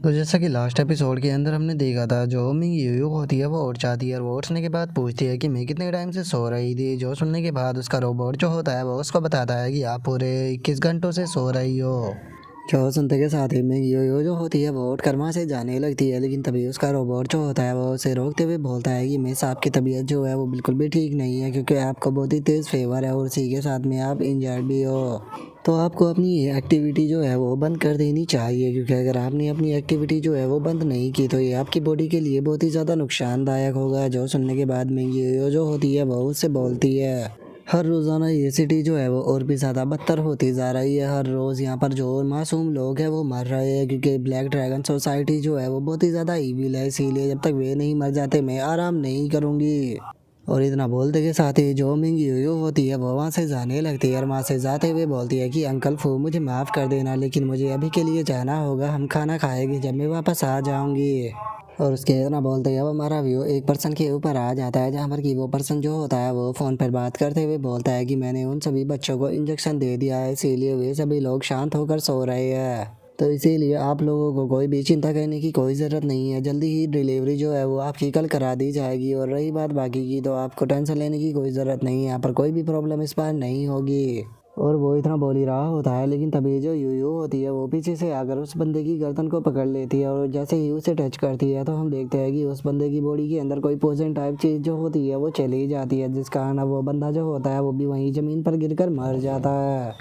तो जैसा कि लास्ट एपिसोड के अंदर हमने देखा था, जो मिंग यूयू होती है वो उठ जाती है और वो उठने के बाद पूछती है कि मैं कितने टाइम से सो रही थी। जो सुनने के बाद उसका रोबोट जो होता है वो उसको बताता है कि आप पूरे 21 घंटों से सो रही हो। जो सुनते के साथ ही मिंग यूयू जो होती है वो उठकर वहाँ से जाने लगती है, लेकिन तभी उसका रोबोट जो होता है वो उसे रोकते हुए बोलता है कि मिस, आपकी तबीयत जो है वो बिल्कुल भी ठीक नहीं है, क्योंकि आपको बहुत ही तेज़ फीवर है और उसी के साथ में आप इंजर्ड भी हो। तो आपको अपनी ये एक्टिविटी जो है वो बंद कर देनी चाहिए, क्योंकि अगर आपने अपनी एक्टिविटी जो है वो बंद नहीं की तो ये आपकी बॉडी के लिए बहुत ही ज़्यादा नुकसानदायक होगा। जो सुनने के बाद में ये जो होती है वो उससे बोलती है, हर रोज़ाना ये सिटी जो है वो और भी ज़्यादा बदतर होती जा रही है। हर रोज़ यहाँ पर जो मासूम लोग हैं वो मर रहे हैं, क्योंकि ब्लैक ड्रैगन सोसाइटी जो है वो बहुत ही ज़्यादा ईविल है। इसीलिए जब तक वे नहीं मर जाते मैं आराम नहीं करूँगी। और इतना बोलते के साथ ही जो मिंग यूयू होती है वो वहाँ से जाने लगती है और वहाँ से जाते हुए बोलती है कि अंकल फू, मुझे माफ़ कर देना, लेकिन मुझे अभी के लिए जाना होगा। हम खाना खाएंगे जब मैं वापस आ जाऊँगी। और उसके इतना बोलते ही अब हमारा व्यू एक पर्सन के ऊपर आ जाता है, जहाँ पर कि वो पर्सन जो होता है वो फ़ोन पर बात करते हुए बोलता है कि मैंने उन सभी बच्चों को इंजेक्शन दे दिया है, इसीलिए वे सभी लोग शांत होकर सो रहे हैं। तो इसीलिए आप लोगों को कोई भी चिंता करने की कोई ज़रूरत नहीं है। जल्दी ही डिलीवरी जो है वो आपकी कल करा दी जाएगी। और रही बात बाकी की, तो आपको टेंशन लेने की कोई ज़रूरत नहीं है, यहाँ पर कोई भी प्रॉब्लम इस बार नहीं होगी। और वो इतना बोल ही रहा होता है, लेकिन तभी जो यूयू होती है वो पीछे से आकर उस बंदे की गर्दन को पकड़ लेती है और जैसे ही उसे टच करती है तो हम देखते हैं कि उस बंदे की बॉडी के अंदर कोई पोजन टाइप चीज़ जो होती है वो चली जाती है, जिस कारण अब वो बंदा जो होता है वो भी वहीं ज़मीन पर गिरकर मर जाता है।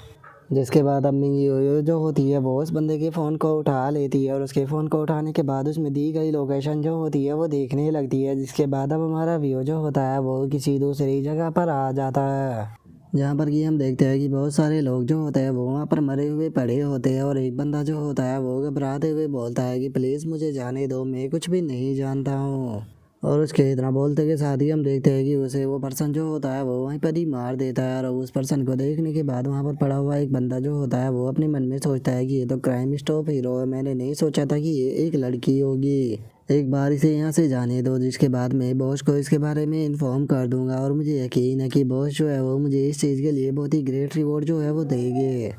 जिसके बाद अब मिंग यूयू जो होती है वो उस बंदे के फ़ोन को उठा लेती है और उसके फ़ोन को उठाने के बाद उसमें दी गई लोकेशन जो होती है वो देखने लगती है। जिसके बाद अब हमारा व्यू जो होता है वो किसी दूसरी जगह पर आ जाता है, जहाँ पर कि हम देखते हैं कि बहुत सारे लोग जो होते हैं वो वहाँ पर मरे हुए पड़े होते हैं। और एक बंदा जो होता है वो घबराते हुए बोलता है कि प्लीज़ मुझे जाने दो, मैं कुछ भी नहीं जानता हूँ। और उसके इतना बोलते के साथ ही हम देखते हैं कि उसे वो पर्सन जो होता है वो वहीं पर ही मार देता है। और उस पर्सन को देखने के बाद वहाँ पर पड़ा हुआ एक बंदा जो होता है वो अपने मन में सोचता है कि ये तो क्राइम स्टॉप हीरो है, मैंने नहीं सोचा था कि ये एक लड़की होगी। एक बार इसे यहाँ से जाने दो, जिसके बाद मैं बॉस को इसके बारे में इन्फॉर्म कर दूंगा और मुझे यकीन है कि बॉस जो है वो मुझे इस चीज़ के लिए बहुत ही ग्रेट रिवॉर्ड जो है वो देंगे।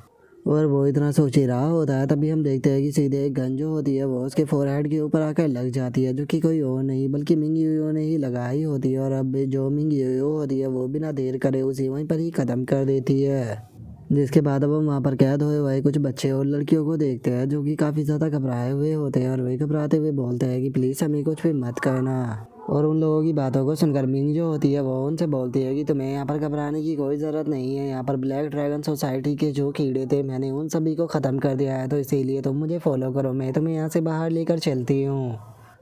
और वो इतना सोच ही रहा होता है, तभी हम देखते हैं कि सीधे एक गन जो होती है वो उसके फोरहेड के ऊपर आकर लग जाती है, जो कि कोई और नहीं बल्कि मिंग यूयो ने ही लगाई होती है। और अब जो मिंग यूयो होती है वो बिना देर करे उसे वहीं पर ही ख़त्म कर देती है। जिसके बाद अब हम वहाँ पर कैद हुए हुए कुछ बच्चे और लड़कियों को देखते हैं, जो कि काफ़ी ज़्यादा घबराए हुए होते हैं और वे घबराते हुए बोलते हैं कि प्लीज़ हमें कुछ भी मत करना। और उन लोगों की बातों को सुनकर मिंग जो होती है वो उनसे बोलती है कि तुम्हें यहाँ पर घबराने की कोई ज़रूरत नहीं है। यहाँ पर ब्लैक ड्रैगन सोसाइटी के जो कीड़े थे मैंने उन सभी को ख़त्म कर दिया है, तो इसीलिए तुम मुझे फॉलो करो, मैं तुम्हें यहाँ से बाहर लेकर चलती हूँ।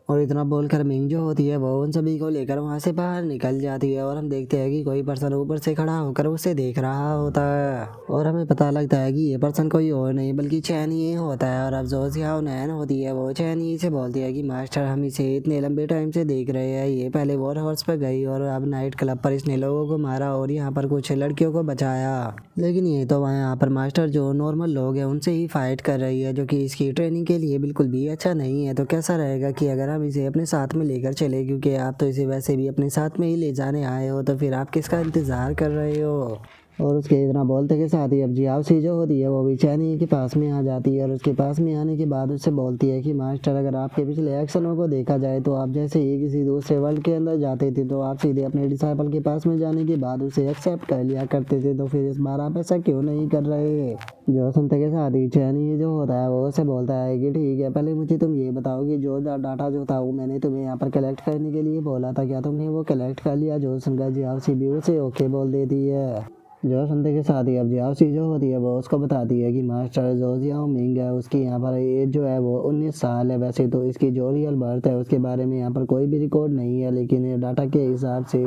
और इतना बोलकर मिंग जो होती है वो उन सभी को लेकर वहाँ से बाहर निकल जाती है। और हम देखते हैं कि कोई पर्सन ऊपर से खड़ा होकर उसे देख रहा होता है और हमें पता लगता है कि ये पर्सन कोई और नहीं बल्कि चैन ही होता है। और अब जो जियाओ नैन होती है वो चैन ही से बोलती है कि मास्टर, हम इसे इतने लंबे टाइम से देख रहे हैं, ये पहले वॉर हॉर्स पर गई और अब नाइट क्लब पर इसने लोगों को मारा और यहाँ पर कुछ लड़कियों को बचाया, लेकिन ये तो वहाँ यहाँ पर मास्टर जो नॉर्मल लोग हैं उनसे ही फाइट कर रही है, जो कि इसकी ट्रेनिंग के लिए बिल्कुल भी अच्छा नहीं है। तो कैसा रहेगा कि अगर हम इसे अपने साथ में लेकर चले, क्योंकि आप तो इसे वैसे भी अपने साथ में ही ले जाने आए हो, तो फिर आप किसका इंतज़ार कर रहे हो। और उसके इतना बोलते के साथ ही अब जियाओसी जो होती है वो भी चैनी के पास में आ जाती है और उसके पास में आने के बाद उससे बोलती है कि मास्टर, अगर आपके पिछले एक्शनों को देखा जाए तो आप जैसे ही किसी दूसरे वर्ल्ड के अंदर जाते थे तो आप सीधे अपने डिसाइपल के पास में जाने के बाद उसे एक्सेप्ट कर लिया करते थे, तो फिर इस बार आप ऐसा क्यों नहीं कर रहे। जो सुनते के साथ ही चैनी जो होता है वो उसे बोलता है कि ठीक है, पहले मुझे तुम ये बताओ कि जो डाटा जो था वो मैंने तुम्हें यहाँ पर कलेक्ट करने के लिए बोला था, क्या तुमने वो कलेक्ट कर लिया। जो सुनकर जियाओसी भी उसे ओके बोल देती है। जो सुनते के साथ ही अब जियाओसी जो होती है वो उसको बताती है कि मास्टर जो जियाओ मिंग है उसकी यहाँ पर एज जो है वो 19 साल है। वैसे तो इसकी जो रियल बर्थ है उसके बारे में यहाँ पर कोई भी रिकॉर्ड नहीं है, लेकिन ये डाटा के हिसाब से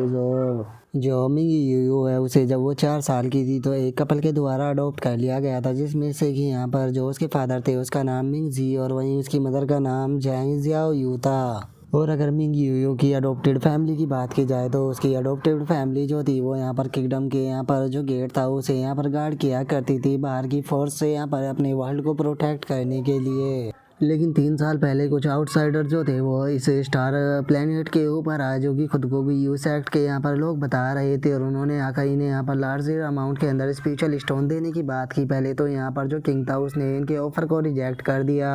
जो मिंग यूयू है उसे जब वो 4 साल की थी तो एक कपल के द्वारा अडॉप्ट कर लिया गया था, जिसमें से कि यहाँ पर जो उसके फादर थे उसका नाम मिंग जी और वहीं उसकी मदर का नाम जैंग जियाओ यू था। और अगर मिंग यूयू की अडोप्टेड फैमिली की बात की जाए तो उसकी अडोप्टेड फैमिली जो थी वो यहाँ पर किंगडम के यहाँ पर जो गेट था उसे यहाँ पर गार्ड किया करती थी बाहर की फोर्स से, यहाँ पर अपने वर्ल्ड को प्रोटेक्ट करने के लिए। लेकिन 3 साल पहले कुछ आउटसाइडर जो थे वो इस स्टार प्लेनेट के ऊपर आए, जो कि खुद को भी यूएस एक्ट के यहाँ पर लोग बता रहे थे और उन्होंने आकर इन्हें यहाँ पर लार्जर अमाउंट के अंदर स्पेशल स्टोन देने की बात की। पहले तो यहाँ पर जो किंग था उसने इनके ऑफर को रिजेक्ट कर दिया,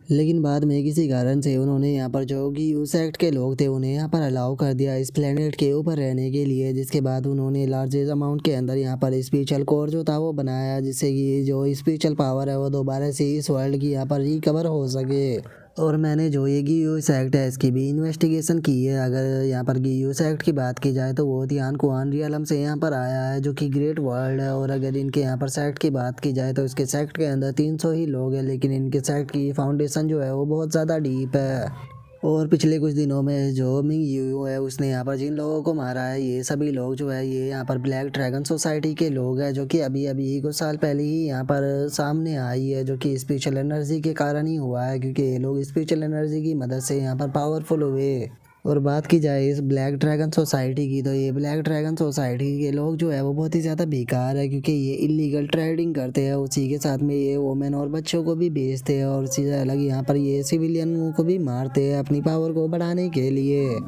लेकिन बाद में किसी कारण से उन्होंने यहाँ पर जो कि उस एक्ट के लोग थे उन्हें यहाँ पर अलाउ कर दिया इस प्लेनेट के ऊपर रहने के लिए, जिसके बाद उन्होंने लार्जेस्ट अमाउंट के अंदर यहाँ पर स्पिरिचुअल कोर जो था वो बनाया, जिससे कि जो स्पिरिचुअल पावर है वो दोबारा से इस वर्ल्ड की यहाँ पर रिकवर हो सके। और मैंने जो ये गियूस एक्ट है इसकी भी इन्वेस्टिगेशन की है। अगर यहाँ पर गियूस एक्ट की बात की जाए तो वो ध्यान कुआन रियलम से यहाँ पर आया है जो कि ग्रेट वर्ल्ड है। और अगर इनके यहाँ पर सेक्ट की बात की जाए तो इसके सेक्ट के अंदर 300 ही लोग हैं, लेकिन इनके सेक्ट की फाउंडेशन जो है वो बहुत ज़्यादा डीप है। और पिछले कुछ दिनों में जो मिंग यू है उसने यहाँ पर जिन लोगों को मारा है ये सभी लोग जो है ये यहाँ पर ब्लैक ड्रैगन सोसाइटी के लोग हैं, जो कि अभी अभी कुछ साल पहले ही यहाँ पर सामने आई है, जो कि स्पिरिचुअल एनर्जी के कारण ही हुआ है, क्योंकि ये लोग स्पिरिचुअल एनर्जी की मदद से यहाँ पर पावरफुल हुए। और बात की जाए इस ब्लैक ड्रैगन सोसाइटी की तो ये ब्लैक ड्रैगन सोसाइटी के लोग जो है वो बहुत ही ज़्यादा बेकार है, क्योंकि ये इलीगल ट्रेडिंग करते हैं, उसी के साथ में ये वोमेन और बच्चों को भी बेचते हैं, और उसी से अलग यहाँ पर ये सिविलियन को भी मारते हैं अपनी पावर को बढ़ाने के लिए।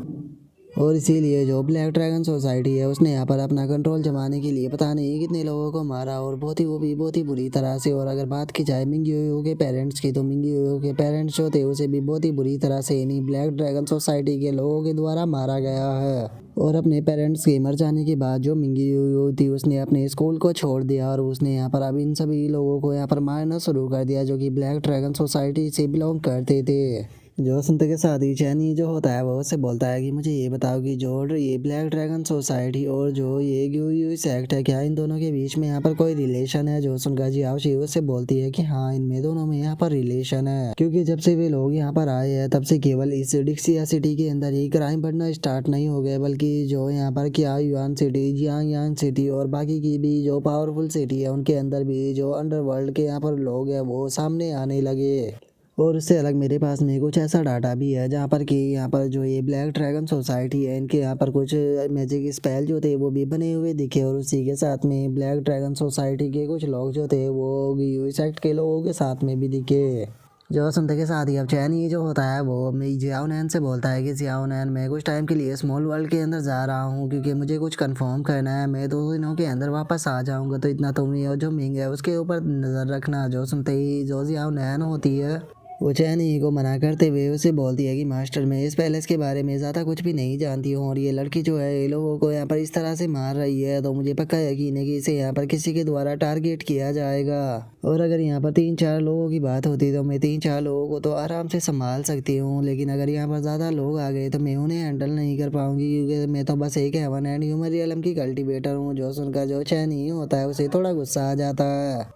और इसीलिए जो ब्लैक ड्रैगन सोसाइटी है उसने यहाँ पर अपना कंट्रोल जमाने के लिए पता नहीं कितने लोगों को मारा, और वो भी बहुत ही बुरी तरह से। और अगर बात की जाए मिंग यूयो के पेरेंट्स की तो मिंग यूयो के पेरेंट्स जो थे उसे भी बहुत ही बुरी तरह से इन्हीं ब्लैक ड्रैगन सोसाइटी के लोगों के द्वारा मारा गया है। और अपने पेरेंट्स के मर जाने के बाद जो मिंग यूयो थी उसने अपने स्कूल को छोड़ दिया, और उसने यहाँ पर अब इन सभी लोगों को यहाँ पर मारना शुरू कर दिया जो कि ब्लैक ड्रैगन सोसाइटी से बिलोंग करते थे। जो सुनते के साथ ही चैनी जो होता है वो उससे बोलता है कि मुझे ये बताओ कि जो ये ब्लैक ड्रैगन सोसाइटी और जो ये गियोयो सेक्ट है, क्या इन दोनों के बीच में यहाँ पर कोई रिलेशन है। जो सुनकर जी आवशी उससे बोलती है कि हाँ इनमें दोनों में यहाँ पर रिलेशन है, क्योंकि जब से वे लोग यहाँ पर आए हैं तब से केवल इस डिक्सिया सिटी के अंदर ही क्राइम बढ़ना स्टार्ट नहीं हो गए, बल्कि जो यहाँ पर क्या युआन सिटी, जियांग यान सिटी और बाकी की भी जो पावरफुल सिटी है उनके अंदर भी जो अंडरवर्ल्ड के यहाँ पर लोग हैं वो सामने आने लगे। और उससे अलग मेरे पास में कुछ ऐसा डाटा भी है जहाँ पर कि यहाँ पर जो ये ब्लैक ड्रैगन सोसाइटी है इनके यहाँ पर कुछ मैजिक स्पेल जो थे वो भी बने हुए दिखे, और उसी के साथ में ब्लैक ड्रैगन सोसाइटी के कुछ लोग जो थे वो सेक्ट के लोगों के साथ में भी दिखे। जो सुनते के साथ ही अब चैन ये जो होता है वो मैं जियाओ नैन से बोलता है कि जियाओ नैन मैं कुछ टाइम के लिए स्मॉल वर्ल्ड के अंदर जा रहा हूँ, क्योंकि मुझे कुछ कंफर्म करना है, मैं 2 दिनों के अंदर वापस आ जाऊँगा, तो इतना तुम और जो मिंग है उसके ऊपर नज़र रखना। जो सुनते ही जो जियाओ नैन होती है वो चैनी को मना करते हुए उसे बोलती है कि मास्टर मैं इस पैलेस के बारे में ज़्यादा कुछ भी नहीं जानती हूँ, और ये लड़की जो है ये लोगों को यहाँ पर इस तरह से मार रही है तो मुझे पक्का यकीन है कि इसे यहाँ पर किसी के द्वारा टारगेट किया जाएगा। और अगर यहाँ पर 3-4 लोगों की बात होती तो मैं 3-4 लोगों को तो आराम से संभाल सकती हूँ, लेकिन अगर यहाँ पर ज़्यादा लोग आ गए तो मैं उन्हें हैंडल नहीं कर पाऊंगी, क्योंकि मैं तो बस एक हेवन एंड ह्यूमन रियलम की कल्टिवेटर हूँ। जो सुनकर जो चैनी होता है उसे थोड़ा गुस्सा आ जाता है,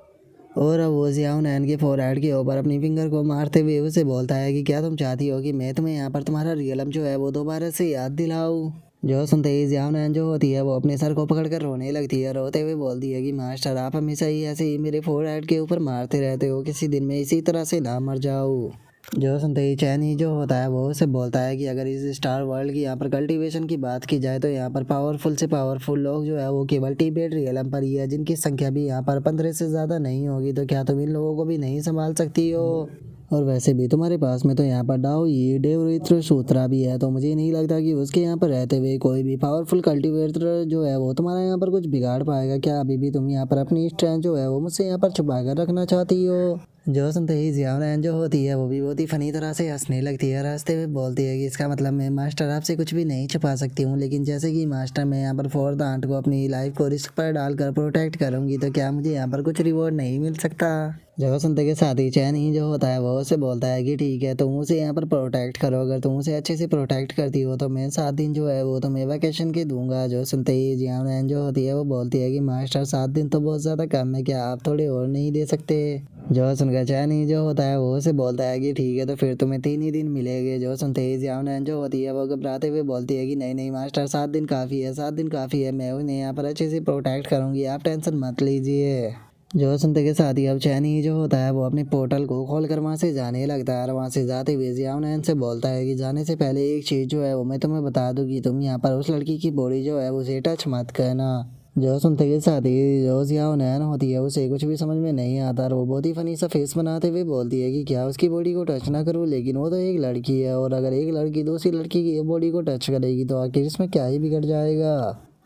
और अब वो जियाओ नैन के फोरहेड के ऊपर अपनी फिंगर को मारते हुए उसे बोलता है कि क्या तुम चाहती हो कि मैं तुम्हें यहाँ पर तुम्हारा रियलम जो है वो दोबारा से याद दिलाऊं। जो सुनते ही जियाओ नैन जो होती है वो अपने सर को पकड़कर रोने लगती है, रोते हुए बोलती है कि मास्टर आप हमेशा ही ऐसे ही मेरे फोरहेड के ऊपर मारते रहते हो, किसी दिन मैं इसी तरह से ना मर जाऊँ। जो सुनते ही चैनी जो होता है वो उसे बोलता है कि अगर इस स्टार वर्ल्ड की यहाँ पर कल्टीवेशन की बात की जाए तो यहाँ पर पावरफुल से पावरफुल लोग जो है वो केवल टिबेट रियलम पर ही है, जिनकी संख्या भी यहाँ पर 15 से ज़्यादा नहीं होगी, तो क्या तुम इन लोगों को भी नहीं संभाल सकती हो। और वैसे भी तुम्हारे पास में तो यहाँ पर डाओ ये देवरित्र सूत्रा भी है, तो मुझे नहीं लगता कि उसके यहाँ पर रहते हुए कोई भी पावरफुल कल्टीवेटर जो है वो तुम्हारा यहाँ पर कुछ बिगाड़ पाएगा। क्या अभी भी तुम यहाँ पर अपनी स्ट्रेंथ जो है वो मुझसे यहाँ पर छुपा कर रखना चाहती हो। जो सुनते ही जियाओ नैन जो होती है वो भी बहुत ही फनी तरह से हंसने लगती है, हंसते हुए बोलती है कि इसका मतलब मैं मास्टर आपसे कुछ भी नहीं छुपा सकती हूँ, लेकिन जैसे कि मास्टर मैं यहाँ पर फोर्थ आंट को अपनी लाइफ को रिस्क पर डालकर प्रोटेक्ट करूँगी, तो क्या मुझे यहाँ पर कुछ रिवॉर्ड नहीं मिल सकता। जो सुनते के साथ ही चैन ही जो होता है वो उसे बोलता है कि ठीक है तुम उसे यहाँ पर प्रोटेक्ट करो, अगर तुम उसे अच्छे से प्रोटेक्ट करती हो तो मैं 7 दिन जो है वो तुम्हें वैकेशन के दूंगा। जो सुनते ही जियाओ नैन जो होती है वो बोलती है कि मास्टर 7 दिन तो बहुत ज़्यादा कम है, क्या आप थोड़े और नहीं दे सकते। जो सुनकर चैन ही जो होता है वो उसे बोलता है कि ठीक है तो फिर तुम्हें 3 ही दिन मिलेंगे। जो सुनते ही जियाओ नैन जो होती है वो घबराते हुए बोलती है कि नहीं नहीं मास्टर 7 दिन काफ़ी है, 7 दिन काफ़ी है, मैं उन्हें यहाँ पर अच्छे से प्रोटेक्ट करूँगी, आप टेंशन मत लीजिए। जो सुनते के साथ ही अब चैनी जो होता है वो अपने पोर्टल को खोल कर वहाँ से जाने लगता है, और वहाँ से जाते हुए जियाओ नैन से बोलता है कि जाने से पहले एक चीज़ जो है वो मैं तुम्हें बता दूँ कि तुम यहाँ पर उस लड़की की बॉडी जो है उसे टच मत करना। जो सुनते के साथ ही जो जियाओ नैन होती है उसे कुछ भी समझ में नहीं आता, और वो बहुत ही फनी सा फेस बनाते हुए बोलती है कि क्या उसकी बॉडी को टच ना करूँ, लेकिन वो तो एक लड़की है, और अगर एक लड़की दूसरी लड़की की बॉडी को टच करेगी तो आखिर इसमें क्या ही बिगड़ जाएगा।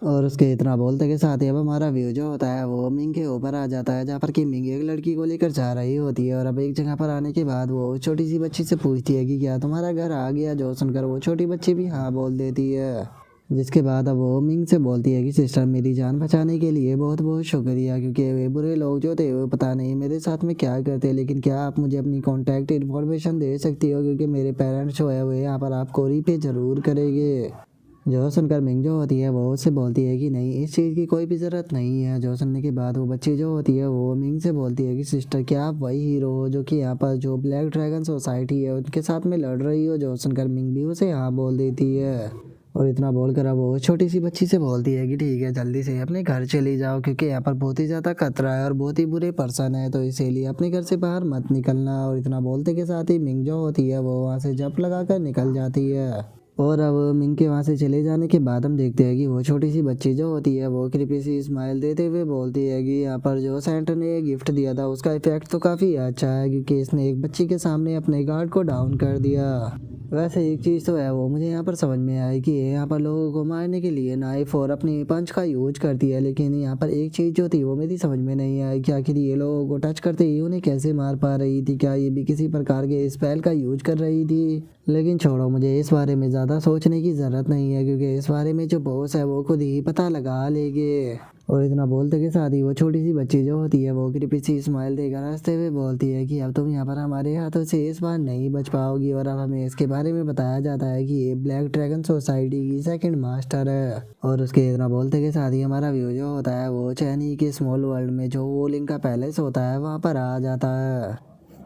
और उसके इतना बोलते के साथ ही अब हमारा व्यू जो होता है वो मिंग के ऊपर आ जाता है, जहाँ पर कि मिंग एक लड़की को लेकर जा रही होती है। और अब एक जगह पर आने के बाद वो छोटी सी बच्ची से पूछती है कि क्या तुम्हारा घर आ गया, जो सुनकर वो छोटी बच्ची भी हाँ बोल देती है। जिसके बाद अब वो मिंग से बोलती है कि सिस्टर, मेरी जान बचाने के लिए बहुत बहुत शुक्रिया, क्योंकि वे बुरे लोग जो थे वो पता नहीं मेरे साथ में क्या करते, लेकिन क्या आप मुझे अपनी कॉन्टैक्ट इन्फॉर्मेशन दे सकती हो, क्योंकि मेरे पेरेंट्स जो है वो यहाँ पर आपको रीपे ज़रूर करेंगे। जो सुनकर मिंग जो होती है वो उससे बोलती है कि नहीं, इस चीज़ की कोई भी ज़रूरत नहीं है। जो सुनने के बाद वो बच्ची जो होती है वो मिंग से बोलती है कि सिस्टर, क्या आप वही हीरो हो जो कि यहाँ पर जो ब्लैक ड्रैगन सोसाइटी है उनके साथ में लड़ रही हो। जो सुनकर मिंग भी उसे हाँ बोल देती है। और इतना बोलकर अब वो छोटी सी बच्ची से बोलती है कि ठीक है, जल्दी से अपने घर चली जाओ, क्योंकि यहाँ पर बहुत ही ज़्यादा खतरा है और बहुत ही बुरे पर्सन है, तो इसीलिए अपने घर से बाहर मत निकलना। और इतना बोलते के साथ ही मिंग जो होती है वो वहाँ से जंप लगा कर निकल जाती है। और अब मिंग के वहाँ से चले जाने के बाद हम देखते हैं कि वो छोटी सी बच्ची जो होती है वो कृपी सी स्माइल देते हुए बोलती है कि यहाँ पर जो सेंटर ने गिफ्ट दिया था उसका इफेक्ट तो काफ़ी अच्छा है, क्योंकि इसने एक बच्ची के सामने अपने गार्ड को डाउन कर दिया। वैसे एक चीज़ तो है वो मुझे यहाँ पर समझ में आई कि ये यहाँ पर लोगों को मारने के लिए नाइफ और अपनी पंच का यूज करती है, लेकिन यहाँ पर एक चीज़ जो थी वो मेरी समझ में नहीं आई कि आखिर ये लोगों को टच करते ही उन्हें कैसे मार पा रही थी। क्या ये भी किसी प्रकार के स्पेल का यूज कर रही थी? लेकिन छोड़ो, मुझे इस बारे में ज़्यादा सोचने की ज़रूरत नहीं है, क्योंकि इस बारे में जो बॉस है वो खुद ही पता लगा लेंगे। और इतना बोलते के साथ ही वो छोटी सी बच्ची जो होती है वो कृपी सी स्माइल देकर हंसते हुए बोलती है कि अब तुम यहाँ पर हमारे हाथों से इस बार नहीं बच पाओगी। और अब हमें इसके बारे में बताया जाता है कि ये ब्लैक ड्रैगन सोसाइटी की सेकंड मास्टर है। और उसके इतना बोलते के साथ ही हमारा व्यू जो होता है वो चैनी के स्मॉल वर्ल्ड में जो वोलिंग का पैलेस होता है वहाँ पर आ जाता है,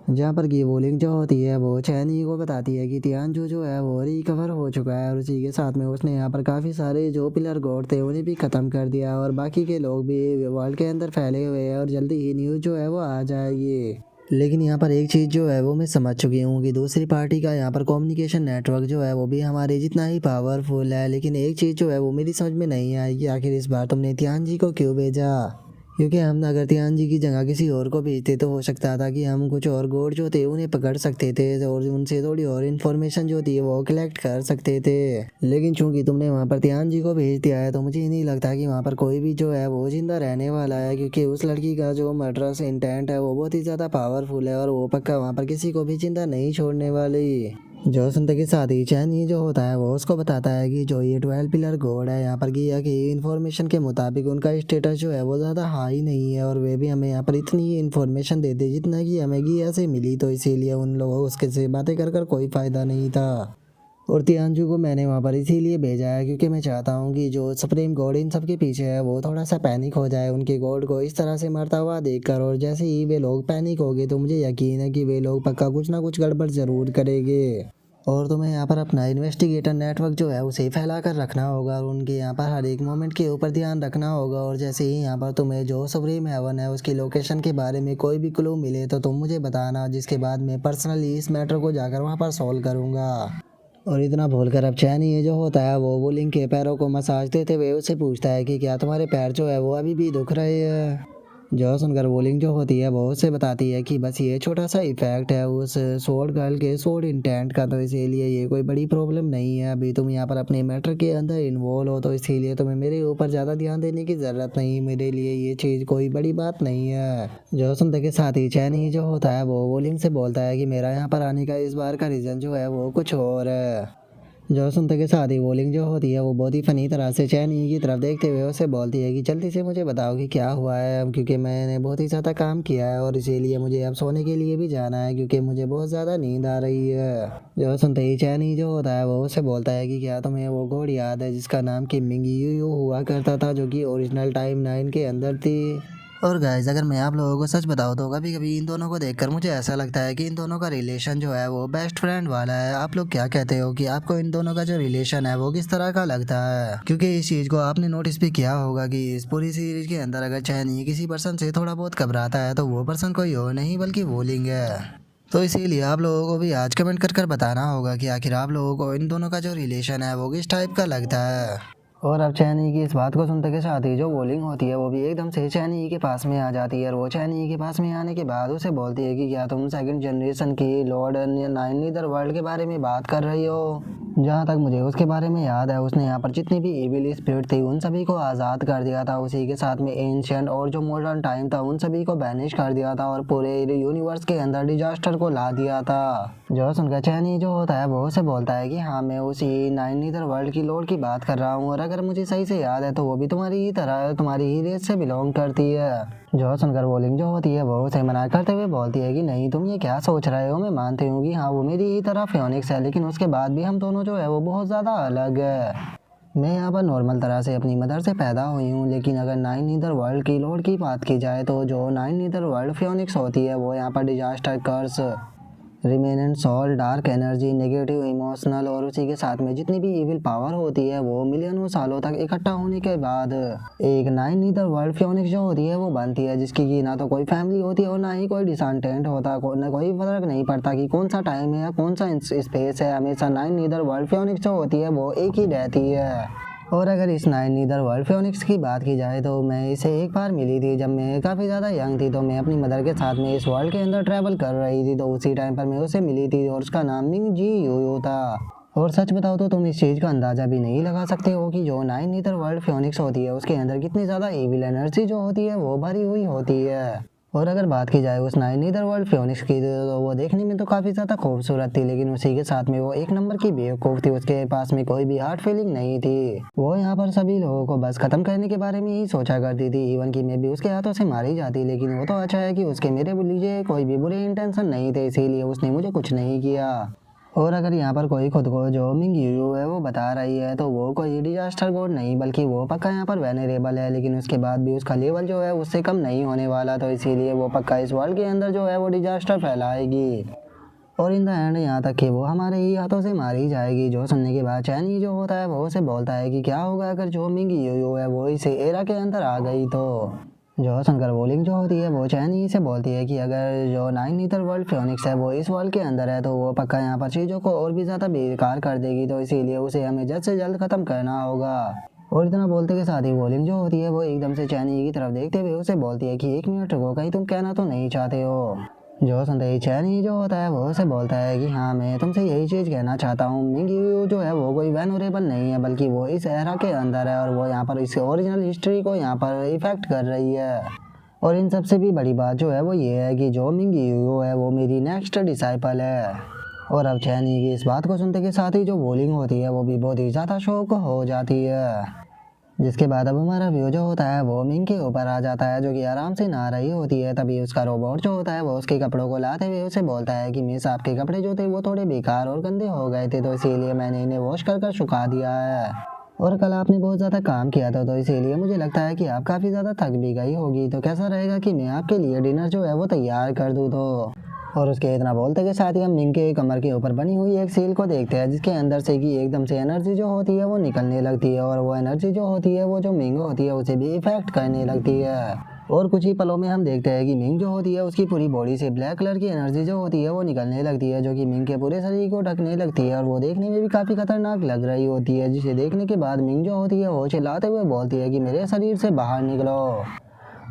जहाँ पर की वोलिंग जो होती है वो चैनी को बताती है कि तियानजू जो है वो रिकवर हो चुका है। और उसी के साथ में उसने यहाँ पर काफ़ी सारे जो पिलर गॉड थे उन्हें भी ख़त्म कर दिया, और बाकी के लोग भी वर्ल्ड के अंदर फैले हुए हैं और जल्दी ही न्यूज़ जो है वो आ जाएगी। लेकिन यहाँ पर एक चीज़ जो है वो मैं समझ चुकी हूँ कि दूसरी पार्टी का यहाँ पर कम्युनिकेशन नेटवर्क जो है वो भी हमारे जितना ही पावरफुल है। लेकिन एक चीज़ जो है वो मेरी समझ में नहीं आई कि आखिर इस बार तुमने तियान जी को क्यों भेजा, क्योंकि हम अगर तियान जी की जगह किसी और को भेजते तो हो सकता था कि हम कुछ और गोड जो थे उन्हें पकड़ सकते थे और उनसे थोड़ी और इन्फॉर्मेशन जो थी वो कलेक्ट कर सकते थे। लेकिन चूंकि तुमने वहाँ पर तियान जी को भेज दिया है तो मुझे नहीं लगता कि वहाँ पर कोई भी जो है वो जिंदा रहने वाला है, क्योंकि उस लड़की का जो मर्डरस इंटेंट है वो बहुत ही ज़्यादा पावरफुल है और वो पक्का वहाँ पर किसी को भी जिंदा नहीं छोड़ने वाली। जो सुनते के साथ ही चैन ये जो होता है वो उसको बताता है कि जो ये 12 पिलर गॉड है यहाँ पर गिया की इन्फॉर्मेशन के मुताबिक उनका स्टेटस जो है वो ज़्यादा हाई नहीं है, और वे भी हमें यहाँ पर इतनी ही इन्फॉर्मेशन देते जितना कि हमें गिया से मिली, तो इसीलिए उन लोगों उसके से बातें कर कोई फ़ायदा नहीं था। और तियानजू को मैंने वहाँ पर इसीलिए भेजा है क्योंकि मैं चाहता हूँ कि जो सुप्रीम गॉड इन सब के पीछे है वो थोड़ा सा पैनिक हो जाए उनके गॉड को इस तरह से मरता हुआ देखकर। और जैसे ही वे लोग पैनिक हो गए तो मुझे यकीन है कि वे लोग पक्का कुछ ना कुछ गड़बड़ ज़रूर करेंगे। और तुम्हें यहाँ पर अपना इन्वेस्टिगेटर नेटवर्क जो है उसे फैला कर रखना होगा और उनके यहाँ पर हर एक मोमेंट के ऊपर ध्यान रखना होगा। और जैसे ही यहाँ पर तुम्हें जो सुप्रीम हेवन है उसकी लोकेशन के बारे में कोई भी क्लू मिले तो तुम मुझे बताना, जिसके बाद मैं पर्सनली इस मैटर को जाकर वहाँ पर सॉल्व करूँगा। और इतना बोलकर अब चैन ये जो होता है वो वोलिंग के पैरों को मसाज देते हुए उससे पूछता है कि क्या तुम्हारे पैर जो है वो अभी भी दुख रहे हैं। जो सुनकर वोलिंग जो होती है वो उससे बताती है कि बस ये छोटा सा इफेक्ट है उस सोड गर्ल के सोड इंटेंट का, तो इसीलिए ये कोई बड़ी प्रॉब्लम नहीं है। अभी तुम यहाँ पर अपने मैटर के अंदर इन्वॉल्व हो तो इसीलिए तुम्हें मेरे ऊपर ज़्यादा ध्यान देने की ज़रूरत नहीं, मेरे लिए ये चीज़ कोई बड़ी बात नहीं है। जो सुनते के साथ ही चैन ही जो होता है वो वोलिंग से बोलता है कि मेरा यहाँ पर आने का इस बार का रीज़न जो है वो कुछ और है। जो सुनते के साथ ही वोलिंग जो होती है वो बहुत ही फनी तरह से चैनी की तरफ देखते हुए उसे बोलती है कि जल्दी से मुझे बताओ कि क्या हुआ है, अब क्योंकि मैंने बहुत ही ज़्यादा काम किया है और इसीलिए मुझे अब सोने के लिए भी जाना है क्योंकि मुझे बहुत ज़्यादा नींद आ रही है। जो सुनते ही चैनी जो होता है वो उसे बोलता है कि क्या तुम्हें वो घोड़ याद है जिसका नाम कि मिंगी यू हुआ करता था, जो कि ओरिजिनल टाइम 9 के अंदर थी। और गाइस अगर मैं आप लोगों को सच बताऊँ तो कभी कभी इन दोनों को देखकर मुझे ऐसा लगता है कि इन दोनों का रिलेशन जो है वो बेस्ट फ्रेंड वाला है। आप लोग क्या कहते हो कि आपको इन दोनों का जो रिलेशन है वो किस तरह का लगता है? क्योंकि इस चीज़ को आपने नोटिस भी किया होगा कि इस पूरी सीरीज के अंदर अगर चैनी किसी पर्सन से थोड़ा बहुत घबराता है तो वो पर्सन कोई और नहीं बल्कि वोलिंग है। तो इसीलिए आप लोगों को भी आज कमेंट कर बताना होगा कि आखिर आप लोगों को इन दोनों का जो रिलेशन है वो किस टाइप का लगता है। और अब चैनी की इस बात को सुनते के साथ ही जो वोलिंग होती है वो भी एकदम से चैनी के पास में आ जाती है और वो चैनी के पास में आने के बाद उसे बोलती है कि क्या तुम सेकंड जनरेशन की लॉर्ड नाइन नीदर वर्ल्ड के बारे में बात कर रही हो? जहाँ तक मुझे उसके बारे में याद है, उसने यहाँ पर जितनी भी इविल स्पिरिट थी उन सभी को आज़ाद कर दिया था। उसी के साथ में एंशिएंट और जो मॉडर्न टाइम था उन सभी को बैनिश कर दिया था और पूरे यूनिवर्स के अंदर डिजास्टर को ला दिया था। जो सुनकर चैनी जो होता है वो उसे बोलता है कि हाँ, मैं उसी नाइन नीदर वर्ल्ड की लॉर्ड की बात कर रहा हूँ और अगर मुझे सही से याद है तो वो भी तुम्हारी ही तरह तुम्हारी ही रेस से बिलोंग करती है। जो सुनकर वोलिंग जो होती है वो उसे मना करते हुए बोलती है कि नहीं, तुम ये क्या सोच रहे हो। मैं मानती हूँ कि हाँ, वो मेरी ही तरह फियोनिक्स है, लेकिन उसके बाद भी हम दोनों जो है वो बहुत ज़्यादा अलग है। मैं यहाँ पर नॉर्मल तरह से अपनी मदर से पैदा हुई हूँ, लेकिन अगर नाइन नीदर वर्ल्ड की लॉर्ड की बात की जाए तो जो नाइन नीदर वर्ल्ड फियोनिक्स होती है वो यहाँ पर disaster, curse, remnant soul, dark energy, negative emotional और उसी के साथ में जितनी भी इविल पावर होती है वो मिलियनों सालों तक इकट्ठा होने के बाद एक नाइन नीदर वर्ल्ड फियोनिक्स जो होती है वो बनती है, जिसकी की ना तो कोई फैमिली होती है और ना ही कोई डिसेंडेंट होता। ना कोई फर्क नहीं पड़ता कि कौन सा टाइम है या कौन सा स्पेस है, हमेशा नाइन नीदर वर्ल्ड फियोनिक्स जो होती है वो एक ही रहती है। और अगर इस नाइन नीदर वर्ल्ड फियोनिक्स की बात की जाए तो मैं इसे एक बार मिली थी जब मैं काफ़ी ज़्यादा यंग थी। तो मैं अपनी मदर के साथ में इस वर्ल्ड के अंदर ट्रैवल कर रही थी, तो उसी टाइम पर मैं उसे मिली थी और उसका नाम मिंग जी यूयो था। और सच बताओ तो तुम इस चीज़ का अंदाज़ा भी नहीं लगा सकते हो कि जो नाइन नीदर वर्ल्ड फियोनिक्स होती है उसके अंदर कितनी ज़्यादा एविल एनर्जी जो होती है वो भरी हुई होती है। और अगर बात की जाए उस नाइन नीदर वर्ल्ड फियोनिक्स की तो वो देखने में तो काफ़ी ज़्यादा खूबसूरत थी, लेकिन उसी के साथ में वो एक नंबर की बेवकूफ़ थी। उसके पास में कोई भी हार्ट फीलिंग नहीं थी। वो यहाँ पर सभी लोगों को बस ख़त्म करने के बारे में ही सोचा करती थी, इवन कि मैं भी उसके हाथों से मारी जाती। लेकिन वो तो अच्छा है कि उसके मेरे लिए कोई भी बुरे इंटेंशन नहीं थे, इसीलिए उसने मुझे कुछ नहीं किया। और अगर यहाँ पर कोई खुद को जो मिंग यू है वो बता रही है तो वो कोई डिजास्टर गॉड नहीं, बल्कि वो पक्का यहाँ पर वेनरेबल है, लेकिन उसके बाद भी उसका लेवल जो है उससे कम नहीं होने वाला। तो इसीलिए वो पक्का इस वर्ल्ड के अंदर जो है वो डिजास्टर फैलाएगी और इन द एंड यहाँ तक कि वो हमारे ही हाथों से मारी जाएगी। जो सुनने के बाद चैनी जो होता है वो उसे बोलता है कि क्या होगा अगर जो मिंग यू है वो इसे एरा के अंदर आ गई तो। जो सुनकर वोलिंग जो होती है वो चैनी से बोलती है कि अगर जो नाइन नीदर वर्ल्ड फियोनिक्स है वो इस वर्ल्ड के अंदर है तो वो पक्का यहाँ पर चीज़ों को और भी ज़्यादा बेकार कर देगी, तो इसीलिए उसे हमें जल्द से जल्द ख़त्म करना होगा। और इतना बोलते के साथ ही वोलिंग जो होती है वो एकदम से चैनी की तरफ देखते हुए उसे बोलती है कि एक मिनट रुको, कहीं तुम कहना तो नहीं चाहते हो। जो सुनते ही चैनी जो होता है वो उसे बोलता है कि हाँ, मैं तुमसे यही चीज़ कहना चाहता हूँ। मिंग यू जो है वो कोई वेनरेबल नहीं है, बल्कि वो इस एरा के अंदर है और वो यहाँ पर इस ओरिजिनल हिस्ट्री को यहाँ पर इफेक्ट कर रही है। और इन सबसे भी बड़ी बात जो है वो ये है कि जो मिंग यू है वो मेरी नेक्स्ट डिसाइपल है। और अब चैनी की इस बात को सुनते के साथ ही जो वोलिंग होती है वो भी बहुत ही ज़्यादा शौक हो जाती है। जिसके बाद अब हमारा व्यू जो होता है वो मिंग के ऊपर आ जाता है, जो कि आराम से नहा रही होती है। तभी उसका रोबोट जो होता है वो उसके कपड़ों को लाते हुए उसे बोलता है कि मिस, आपके कपड़े जो थे वो थोड़े बेकार और गंदे हो गए थे, तो इसीलिए मैंने इन्हें वॉश कर सुखा दिया है। और कल आपने बहुत ज़्यादा काम किया था तो इसीलिए मुझे लगता है कि आप काफ़ी ज़्यादा थक भी गई होगी, तो कैसा रहेगा कि मैं आपके लिए डिनर जो है वो तैयार कर दूँ। तो और उसके इतना बोलते के साथ ही हम मिंग के कमर के ऊपर बनी हुई एक सील को देखते हैं, जिसके अंदर से कि एकदम से एनर्जी जो होती है वो निकलने लगती है और वो एनर्जी जो होती है वो जो मिंग होती है उसे भी इफेक्ट करने लगती है। और कुछ ही पलों में हम देखते हैं कि मिंग जो होती है उसकी पूरी बॉडी से ब्लैक कलर की एनर्जी जो होती है वो निकलने लगती है, जो कि मिंग के पूरे शरीर को ढकने लगती है और वो देखने में भी काफ़ी खतरनाक लग रही होती है। जिसे देखने के बाद मिंग जो होती है वो चिल्लाते हुए बोलती है कि मेरे शरीर से बाहर निकलो।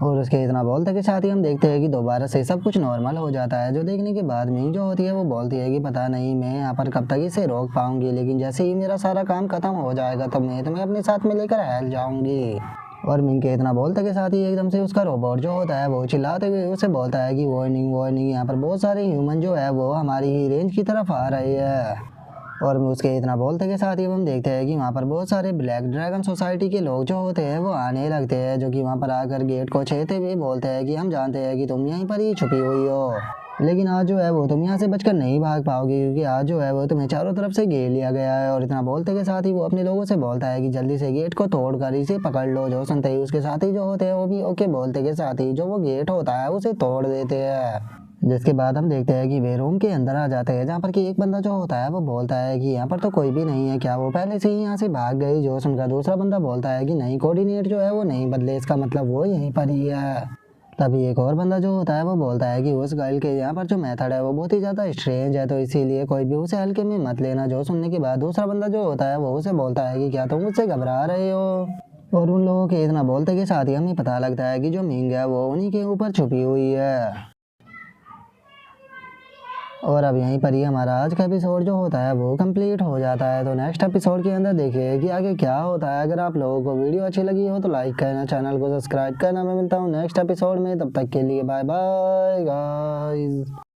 और उसके इतना बोलते के साथ ही हम देखते हैं कि दोबारा से सब कुछ नॉर्मल हो जाता है, जो देखने के बाद मिंग जो होती है वो बोलती है कि पता नहीं मैं यहाँ पर कब तक इसे रोक पाऊंगी, लेकिन जैसे ही मेरा सारा काम खत्म हो जाएगा तो मैं तुम्हें अपने साथ में लेकर हेल जाऊंगी। और मिंग के इतना बोलते के साथ ही एकदम से उसका रोबोट जो होता है वो चिल्लाते हुए उसे बोलता है कि वार्निंग वार्निंग, यहाँ पर बहुत सारे ह्यूमन जो है वो हमारी ही रेंज की तरफ आ रहे हैं। और उसके इतना बोलते के साथ ही हम देखते हैं कि वहाँ पर बहुत सारे ब्लैक ड्रैगन सोसाइटी के लोग जो होते हैं वो आने लगते हैं, जो कि वहाँ पर आकर गेट को छेड़ते हुए बोलते हैं कि हम जानते हैं कि तुम यहीं पर ही छुपी हुई हो, लेकिन आज जो है वो तुम यहाँ से बचकर नहीं भाग पाओगे, क्योंकि आज जो है वो तुम्हें चारों तरफ से घेर लिया गया है। और इतना बोलते के साथ ही वो अपने लोगों से बोलता है कि जल्दी से गेट को तोड़कर इसे पकड़ लो। जो सुनते ही उसके साथी जो होते हैं वो भी ओके बोलते के साथ ही जो वो गेट होता है उसे तोड़ देते हैं। जिसके बाद हम देखते हैं कि वे रूम के अंदर आ जाते हैं, जहाँ पर कि एक बंदा जो होता है वो बोलता है कि यहाँ पर तो कोई भी नहीं है, क्या वो पहले से ही यहाँ से भाग गई। जो सुनकर दूसरा बंदा बोलता है कि नहीं, कोऑर्डिनेट जो है वो नहीं बदले, इसका मतलब वो यहीं पर ही है। तभी एक और बंदा जो होता है वो बोलता है कि उस गर्ल के यहाँ पर जो मेथड है वो बहुत ही ज़्यादा स्ट्रेंज है, तो इसीलिए कोई भी उसे हल्के में मत लेना। जो सुनने के बाद दूसरा बंदा जो होता है वो उसे बोलता है कि क्या तुम मुझसे घबरा रहे हो। और उन लोगों के इतना बोलते के साथ ही हमें पता लगता है कि जो मिंग है वो उन्हीं के ऊपर छुपी हुई है। और अब यहीं पर ही हमारा आज का एपिसोड जो होता है वो कंप्लीट हो जाता है। तो नेक्स्ट एपिसोड के अंदर देखिए कि आगे क्या होता है। अगर आप लोगों को वीडियो अच्छी लगी हो तो लाइक करना, चैनल को सब्सक्राइब करना। मैं मिलता हूँ नेक्स्ट एपिसोड में, तब तक के लिए बाय बाय गाइस।